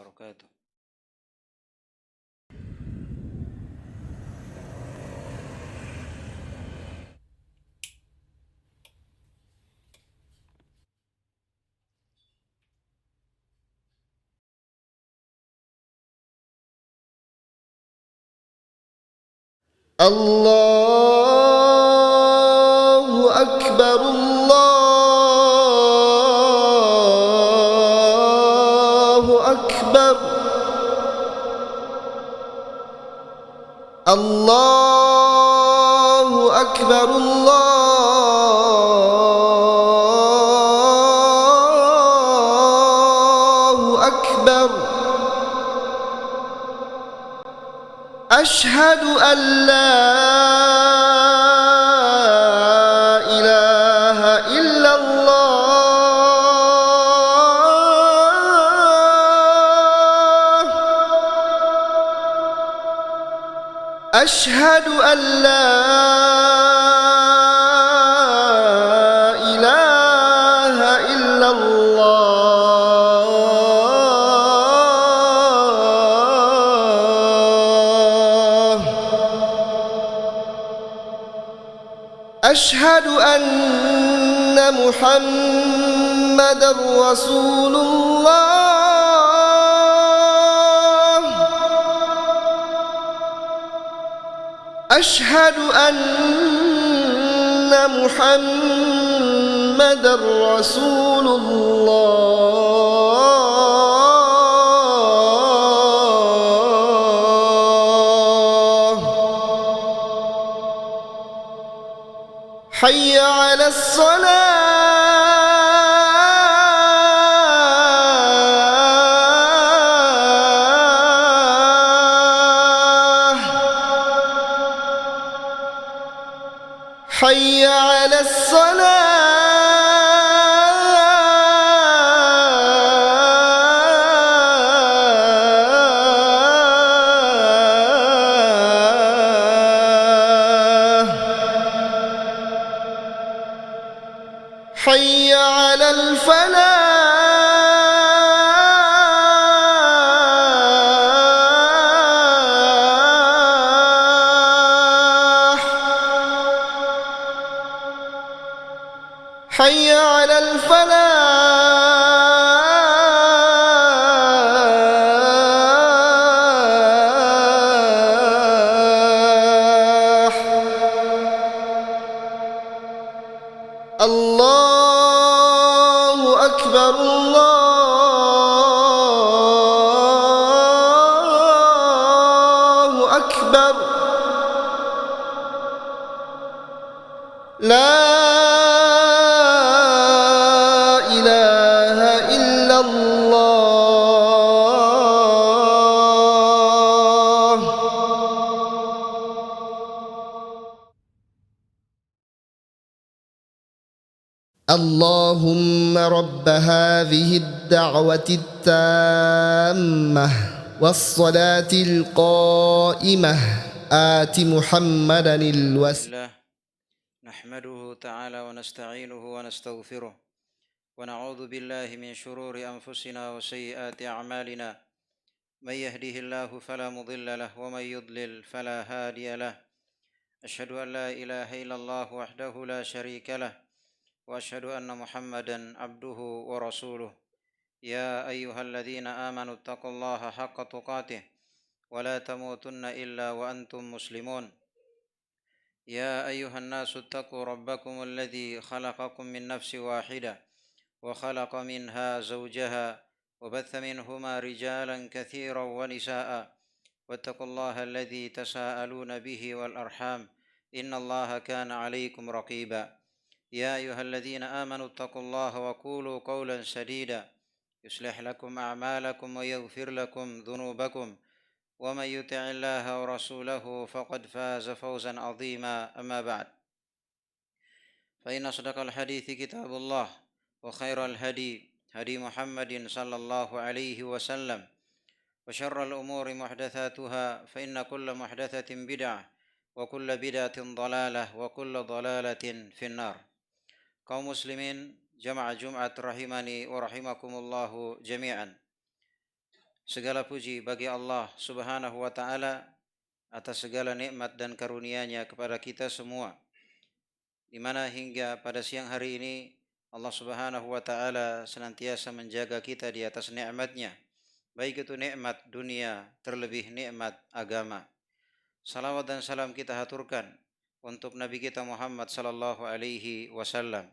wabarakatuh. الله أكبر الله أكبر الله أكبر الله أكبر أشهد أن لا إله إلا الله أشهد أن لا إله إلا الله أشهد أن محمدًا رسول الله أشهد أن محمدًا رسول الله حي على الصلاة حي على الصلاة حي على الفلاح حي على الفلاح الله أكبر الله أكبر لا إله إلا الله اللهم رب هذه الدعوة التامة والصلاة القائمة آت محمدا الوسيلة الله نحمده تعالى ونستعينه ونستغفره ونعوذ بالله من شرور أنفسنا وسيئات أعمالنا من يهده الله فلا مضل له ومن يضلل فلا هادي له أشهد أن لا إله إلا الله وحده لا شريك له وأشهد أن محمدا عبده ورسوله يا أيها الذين آمنوا اتقوا الله حق تقاته ولا تموتن إلا وأنتم مسلمون يا أيها الناس اتقوا ربكم الذي خلقكم من نفس واحدة وخلق منها زوجها وبث منهما رجالا كثيرا ونساء واتقوا الله الذي تساءلون به والأرحام إن الله كان عليكم رقيبا يا أيها الذين آمنوا اتقوا الله وقولوا قولا سديدا يصلح لكم أعمالكم ويغفر لكم ذنوبكم ومن يطع الله ورسوله فقد فاز فوزا عظيما أما بعد فإن أصدق الحديث كتاب الله وخير الهدي هدي محمد صلى الله عليه وسلم وشر الأمور محدثاتها فإن كل محدثة بدعة وكل بدعة ضلالة وكل ضلالة في النار. Kaum muslimin jamaah Jumat rahimani wa rahimakumullahu jami'an. Segala puji bagi Allah Subhanahu wa taala atas segala nikmat dan karunia-Nya kepada kita semua, di mana hingga pada siang hari ini Allah Subhanahu wa taala senantiasa menjaga kita di atas nikmat-Nya, baik itu nikmat dunia terlebih nikmat agama. Salawat dan salam kita haturkan untuk Nabi kita Muhammad sallallahu alaihi wasallam,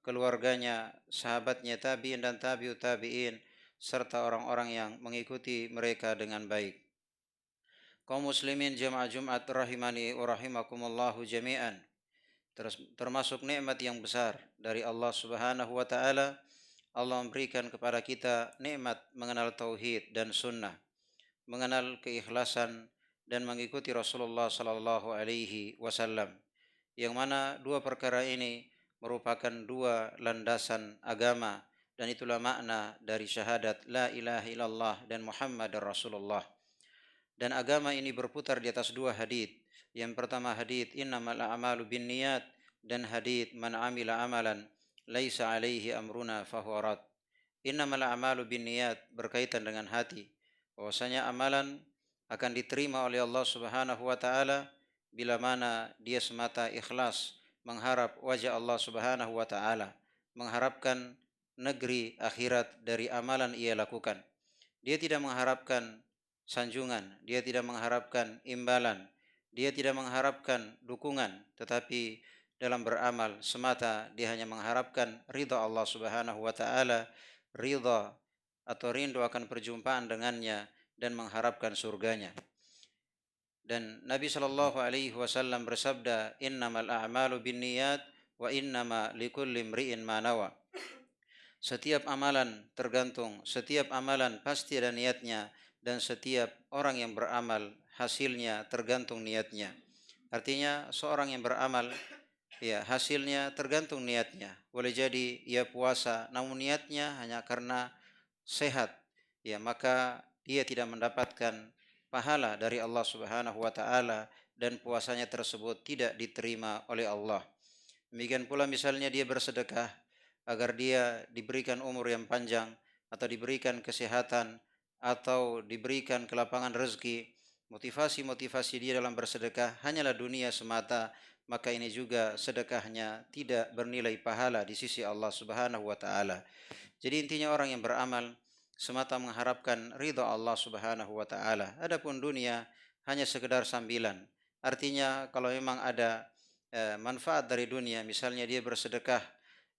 keluarganya, sahabatnya, tabi'in dan tabi'ut tabi'in, serta orang-orang yang mengikuti mereka dengan baik. Kaum muslimin jemaah Jumat rahimani wa rahimakumullahu jami'an. Termasuk nikmat yang besar dari Allah Subhanahu wa taala, Allah memberikan kepada kita nikmat mengenal tauhid dan sunnah, mengenal keikhlasan dan mengikuti Rasulullah sallallahu alaihi wasallam, yang mana dua perkara ini merupakan dua landasan agama, dan itulah makna dari syahadat la ilaha illallah dan Muhammadar Rasulullah. Dan agama ini berputar di atas dua hadits. Yang pertama hadits innamal a'malu binniyat, dan hadits man amila amalan laisa alaihi amruna fahuwa rad. Innamal a'malu binniyat berkaitan dengan hati, bahwasanya amalan akan diterima oleh Allah Subhanahu wa taala bila mana dia semata ikhlas mengharap wajah Allah Subhanahu wa taala, mengharapkan negeri akhirat dari amalan ia lakukan. Dia tidak mengharapkan sanjungan, dia tidak mengharapkan imbalan, dia tidak mengharapkan dukungan, tetapi dalam beramal semata dia hanya mengharapkan ridha Allah Subhanahu wa taala, ridha atau rindu akan perjumpaan dengannya dan mengharapkan surganya. Dan Nabi sallallahu alaihi wasallam bersabda, innamal a'malu binniyat wa innama likulli imri'in ma nawa. Setiap amalan tergantung, setiap amalan pasti ada niatnya, dan setiap orang yang beramal hasilnya tergantung niatnya. Artinya seorang yang beramal, ya hasilnya tergantung niatnya. Boleh jadi ia puasa namun niatnya hanya karena sehat, ya maka dia tidak mendapatkan pahala dari Allah Subhanahu wa taala dan puasanya tersebut tidak diterima oleh Allah. Demikian pula misalnya dia bersedekah agar dia diberikan umur yang panjang, atau diberikan kesehatan, atau diberikan kelapangan rezeki, motivasi-motivasi dia dalam bersedekah hanyalah dunia semata, maka ini juga sedekahnya tidak bernilai pahala di sisi Allah Subhanahu wa taala. Jadi intinya orang yang beramal semata mengharapkan ridha Allah Subhanahu wa taala. Adapun dunia hanya sekedar sambilan. Artinya kalau memang ada manfaat dari dunia, misalnya dia bersedekah,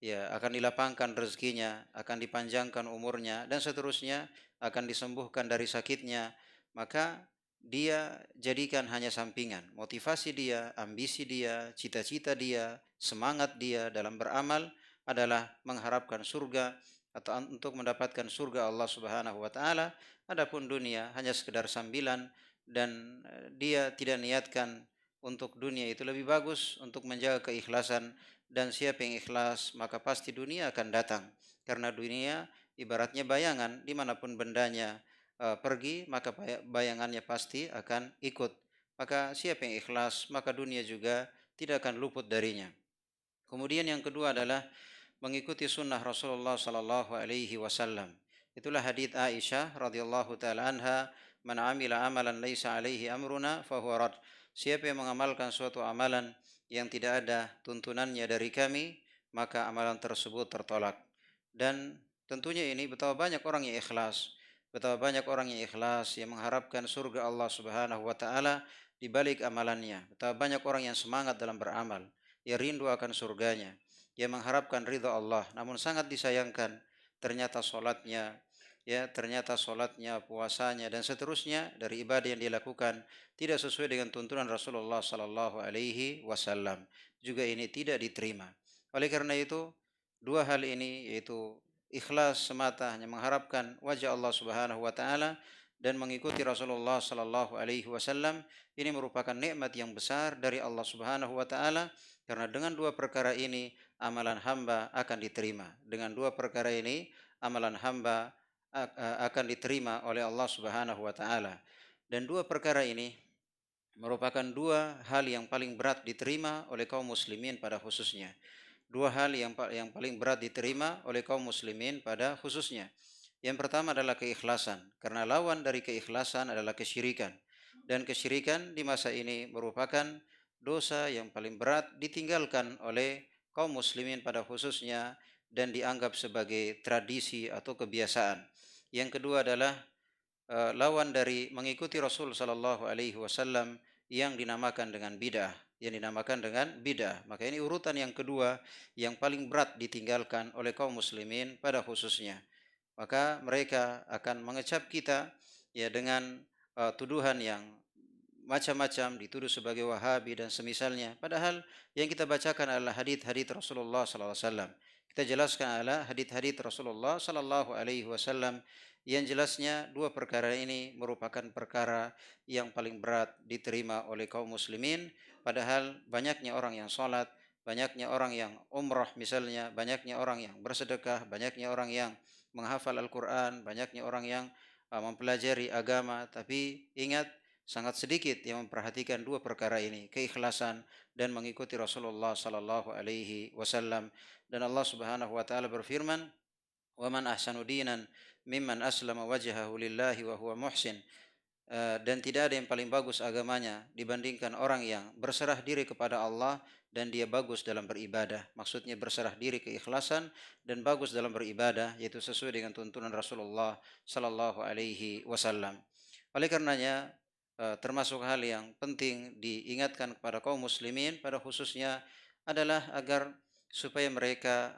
ya akan dilapangkan rezekinya, akan dipanjangkan umurnya dan seterusnya, akan disembuhkan dari sakitnya, maka dia jadikan hanya sampingan. Motivasi dia, ambisi dia, cita-cita dia, semangat dia dalam beramal adalah mengharapkan surga atau untuk mendapatkan surga Allah Subhanahu wa taala. Adapun dunia hanya sekedar sambilan, dan dia tidak niatkan untuk dunia itu. Lebih bagus untuk menjaga keikhlasan, dan siapa yang ikhlas maka pasti dunia akan datang, karena dunia ibaratnya bayangan, dimanapun bendanya pergi maka bayangannya pasti akan ikut. Maka siapa yang ikhlas maka dunia juga tidak akan luput darinya. Kemudian yang kedua adalah mengikuti sunnah Rasulullah sallallahu alaihi wasallam. Itulah hadits Aisyah radhiyallahu taala anha, man amila amalan laisa alaihi amruna fahuwa rad. Siapa yang mengamalkan suatu amalan yang tidak ada tuntunannya dari kami, maka amalan tersebut tertolak. Dan tentunya ini betapa banyak orang yang ikhlas, betapa banyak orang yang ikhlas yang mengharapkan surga Allah Subhanahu wa taala di balik amalannya. Betapa banyak orang yang semangat dalam beramal, yang rindu akan surganya, yang mengharapkan ridha Allah, namun sangat disayangkan ternyata solatnya, puasanya dan seterusnya dari ibadah yang dilakukan tidak sesuai dengan tuntunan Rasulullah sallallahu alaihi wasallam. Juga ini tidak diterima. Oleh karena itu, dua hal ini, yaitu ikhlas semata hanya mengharapkan wajah Allah Subhanahu wa taala dan mengikuti Rasulullah sallallahu alaihi wasallam, ini merupakan nikmat yang besar dari Allah Subhanahu wa taala, karena dengan dua perkara ini amalan hamba akan diterima. Dengan dua perkara ini amalan hamba akan diterima oleh Allah Subhanahu wa taala. Dan dua perkara ini merupakan dua hal yang paling berat diterima oleh kaum muslimin pada khususnya. Dua hal yang paling berat diterima oleh kaum muslimin pada khususnya. Yang pertama adalah keikhlasan, karena lawan dari keikhlasan adalah kesyirikan. Dan kesyirikan di masa ini merupakan dosa yang paling berat ditinggalkan oleh kaum muslimin pada khususnya dan dianggap sebagai tradisi atau kebiasaan. Yang kedua adalah lawan dari mengikuti Rasul sallallahu alaihi wasallam yang dinamakan dengan bid'ah, Maka ini urutan yang kedua yang paling berat ditinggalkan oleh kaum muslimin pada khususnya. Maka mereka akan mengecap kita ya dengan tuduhan yang macam-macam, dituduh sebagai Wahabi dan semisalnya. Padahal yang kita bacakan adalah hadits-hadits Rasulullah sallallahu alaihi wasallam. Kita jelaskan adalah hadits-hadits Rasulullah sallallahu alaihi wasallam yang jelasnya dua perkara ini merupakan perkara yang paling berat diterima oleh kaum muslimin. Padahal banyaknya orang yang sholat, banyaknya orang yang umrah misalnya, banyaknya orang yang bersedekah, banyaknya orang yang menghafal Al-Quran, banyaknya orang yang mempelajari agama. Tapi ingat, sangat sedikit yang memperhatikan dua perkara ini, keikhlasan dan mengikuti Rasulullah sallallahu alaihi wasallam. Dan Allah Subhanahu wa taala berfirman, "Wa man ahsanu dinan mimman aslama wajhahu lillahi wa huwa muhsin." Dan tidak ada yang paling bagus agamanya dibandingkan orang yang berserah diri kepada Allah dan dia bagus dalam beribadah. Maksudnya berserah diri keikhlasan dan bagus dalam beribadah, yaitu sesuai dengan tuntunan Rasulullah sallallahu alaihi wasallam. Oleh karenanya termasuk hal yang penting diingatkan kepada kaum muslimin pada khususnya adalah agar supaya mereka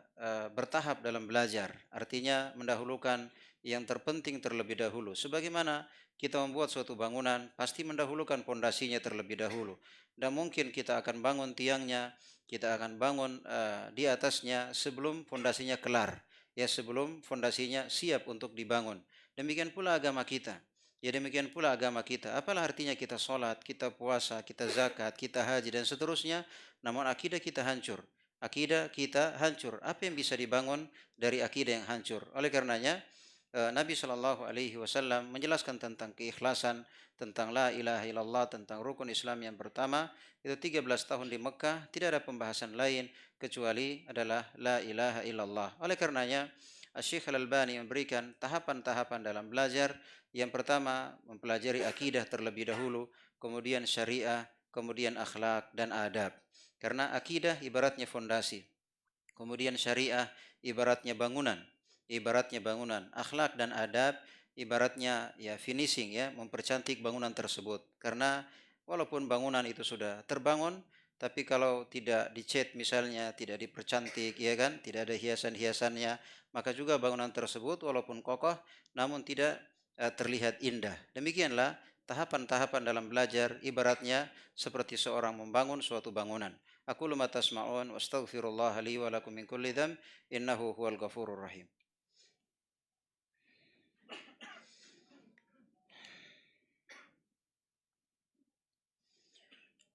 bertahap dalam belajar. Artinya mendahulukan yang terpenting terlebih dahulu. Sebagaimana kita membuat suatu bangunan, pasti mendahulukan pondasinya terlebih dahulu. Dan mungkin kita akan bangun tiangnya, kita akan bangun di atasnya sebelum pondasinya kelar, ya sebelum pondasinya siap untuk dibangun. Demikian pula agama kita. Ya demikian pula agama kita. Apalah artinya kita sholat, kita puasa, kita zakat, kita haji dan seterusnya, namun akidah kita hancur. Akidah kita hancur. Apa yang bisa dibangun dari akidah yang hancur? Oleh karenanya Nabi Shallallahu Alaihi Wasallam menjelaskan tentang keikhlasan, tentang la ilaha illallah, tentang rukun Islam yang pertama. Itu 13 tahun di Mekah, tidak ada pembahasan lain kecuali adalah la ilaha illallah. Oleh karenanya Syekh Al-Albani memberikan tahapan-tahapan dalam belajar. Yang pertama mempelajari akidah terlebih dahulu, kemudian syariah, kemudian akhlak dan adab. Karena akidah ibaratnya fondasi, kemudian syariah ibaratnya bangunan, akhlak dan adab ibaratnya ya finishing, ya mempercantik bangunan tersebut. Karena walaupun bangunan itu sudah terbangun, tapi kalau tidak dicat misalnya, tidak dipercantik, ya kan, tidak ada hiasan-hiasannya, maka juga bangunan tersebut walaupun kokoh namun tidak terlihat indah. Demikianlah tahapan-tahapan dalam belajar ibaratnya seperti seorang membangun suatu bangunan. Aqulu ma tasma'un wa astaghfirullah li wa lakum min kulli dzamb innahu huwal ghafurur rahim.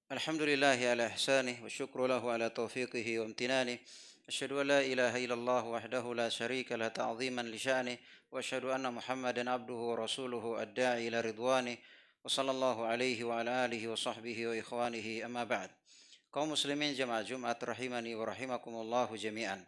الحمد لله على إحسانه والشكر له على توفيقه وامتنانه. أشهد أن لا إله إلا الله وحده لا شريك له تعظيما لشأنه، وأشهد أن محمدا عبده ورسوله الداعي إلى رضوانه، وصلى الله عليه وعلى آله وصحبه وإخوانه أما بعد. Kaum muslimin jamaah Jumat rahimani wa rahimakumullahu jami'an.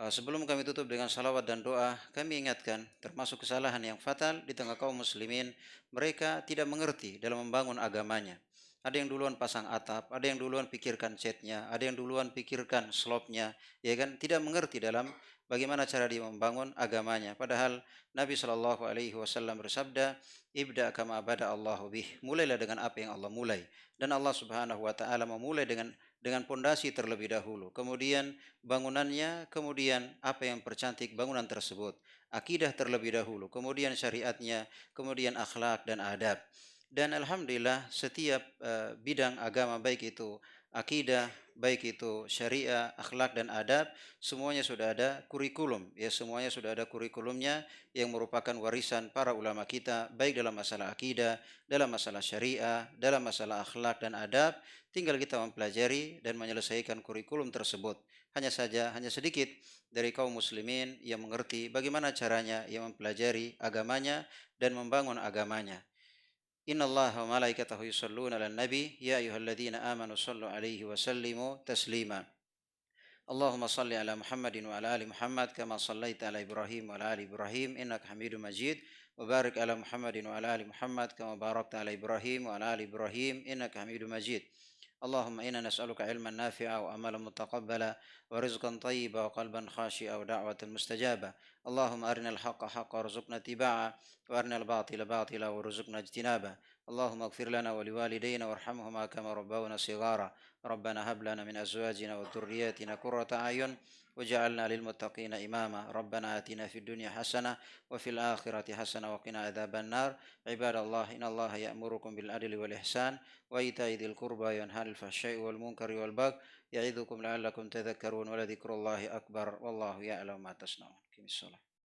Sebelum kami tutup dengan salawat dan doa, kami ingatkan termasuk kesalahan yang fatal di tengah kaum muslimin, mereka tidak mengerti dalam membangun agamanya. Ada yang duluan pasang atap, ada yang duluan pikirkan catnya, ada yang duluan pikirkan slopnya, ya kan? Tidak mengerti dalam bagaimana cara dia membangun agamanya. Padahal Nabi Shallallahu Alaihi Wasallam bersabda, "Ibda kama bada Allahu bih." Mulailah dengan apa yang Allah mulai. Dan Allah Subhanahu Wa Taala memulai dengan pondasi terlebih dahulu. Kemudian bangunannya, kemudian apa yang percantik bangunan tersebut. Akidah terlebih dahulu, kemudian syariatnya, kemudian akhlak dan adab. Dan alhamdulillah setiap bidang agama, baik itu akidah, baik itu syariah, akhlak dan adab, semuanya sudah ada kurikulum, ya semuanya sudah ada kurikulumnya yang merupakan warisan para ulama kita, baik dalam masalah akidah, dalam masalah syariah, dalam masalah akhlak dan adab. Tinggal kita mempelajari dan menyelesaikan kurikulum tersebut. Hanya sedikit dari kaum muslimin yang mengerti bagaimana caranya yang mempelajari agamanya dan membangun agamanya. Inna Allah wa malaikatahu yusalluna ala nabi ya ayyuhalladzina amanu sallu alaihi wa sallimu taslima. اللهم صل على محمد وعلى آل محمد كما صليت على إبراهيم وعلى آل إبراهيم إنك حميد مجيد وبارك على محمد وعلى آل محمد كما باركت على إبراهيم وعلى آل إبراهيم إنك حميد مجيد اللهم إنا نسألك علما نافعا وأملا متقبلا ورزقا طيبا وقلبا خاشعا ودعوة مستجابة اللهم أرنا الحق حقا وارزقنا اتباعه وأرنا الباطل باطلا وارزقنا اجتنابه اللهم اغفر لنا ولوالدينا وارحمهما كما ربونا صغارا ربنا هب لنا من أزواجنا وذرياتنا قرة أعين وجعلنا للمتقين إماما ربنا آتنا في الدنيا حسنة وفي الآخرة حسنة وقنا عذاب النار عباد الله إن الله يأمركم بالعدل والإحسان وإيتاء ذي القربى وينهى عن الفحشاء والمنكر والبغي يعظكم لعلكم تذكرون ولذكر الله أكبر والله يعلم ما تصنعون.